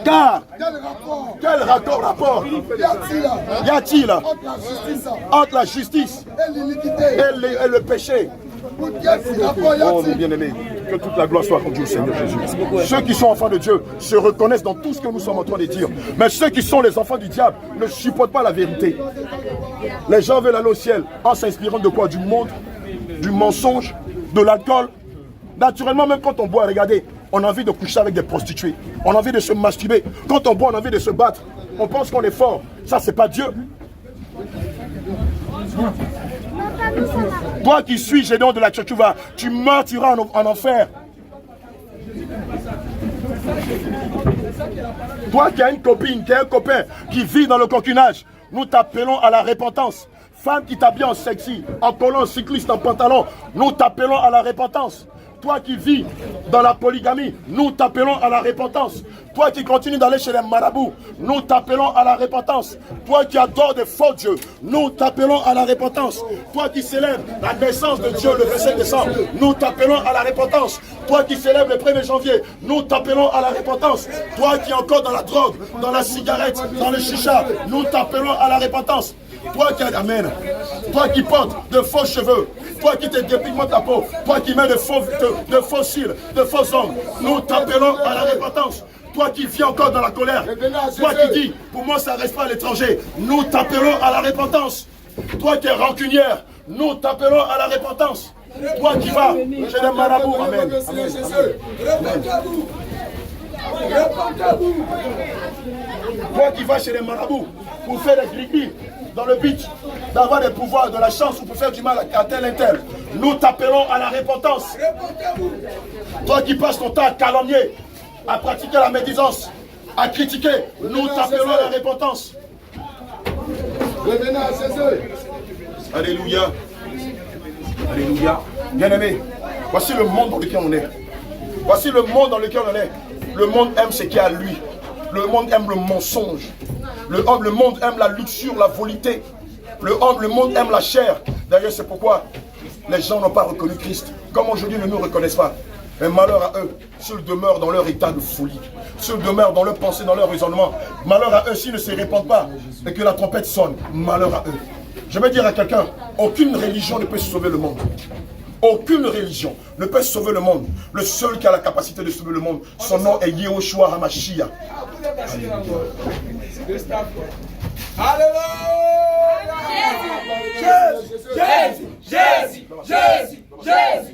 Car quel rapport y a-t-il entre la justice et le péché? Oh mon bien-aimé, que toute la gloire soit rendue au Seigneur Jésus. Ceux qui sont enfants de Dieu se reconnaissent dans tout ce que nous sommes en train de dire. Mais ceux qui sont les enfants du diable ne supportent pas la vérité. Les gens veulent aller au ciel en s'inspirant de quoi? Du monde, du mensonge, de l'alcool. Naturellement, même quand on boit, regardez, on a envie de coucher avec des prostituées. On a envie de se masturber. Quand on boit, on a envie de se battre. On pense qu'on est fort. Ça, c'est pas Dieu. Toi qui suis Gédéon de la Tchétchouva, tu meurs, tu iras en enfer. Toi qui as une copine, qui a un copain qui vit dans le concubinage, nous t'appelons à la repentance. Femme qui t'habille en sexy, en collant, cycliste, en pantalon, nous t'appelons à la repentance. Toi qui vis dans la polygamie, nous t'appelons à la repentance. Toi qui continues d'aller chez les marabouts, nous t'appelons à la repentance. Toi qui adores des faux dieux, nous t'appelons à la repentance. Toi qui célèbres la naissance de Dieu le 25 décembre, nous t'appelons à la repentance. Toi qui célèbres le 1er janvier, nous t'appelons à la repentance. Toi qui es encore dans la drogue, dans la cigarette, dans le chicha, nous t'appelons à la repentance. Toi qui Amen. Toi qui portes de faux cheveux, toi qui te dépigmentes ta peau, toi qui mets de faux cils, de faux ongles, nous t'appelons à la repentance. Toi qui vis encore dans la colère, toi qui dis, pour moi ça ne reste pas à l'étranger, nous t'appelons à la repentance. Toi qui es rancunière, nous t'appelons à la repentance. Toi qui vas chez les marabouts, Amen. Toi qui vas chez les marabouts pour faire des grigris dans le but d'avoir des pouvoirs, de la chance ou pour faire du mal à tel et tel, nous t'appelons à la repentance. Toi qui passes ton temps à calomnier, à pratiquer la médisance, à critiquer, nous t'appelons à la repentance. Revenez à Jésus. Alléluia. Alléluia. Bien-aimé, voici le monde dans lequel on est. Voici le monde dans lequel on est. Le monde aime ce qui est à lui. Le monde aime le mensonge. Le monde aime la luxure, la volité. Le monde aime la chair. D'ailleurs, c'est pourquoi les gens n'ont pas reconnu Christ. Comme aujourd'hui, ils ne nous reconnaissent pas. Mais malheur à eux, s'ils demeurent dans leur état de folie, s'ils demeurent dans leur pensée, dans leur raisonnement. Malheur à eux s'ils ne se répandent pas et que la trompette sonne. Malheur à eux. Je vais dire à quelqu'un, aucune religion ne peut sauver le monde. Aucune religion ne peut sauver le monde. Le seul qui a la capacité de sauver le monde, son nom est Yehoshua HaMashiach. Alléluia. Jésus, Jésus, Jésus, Jésus, Jésus.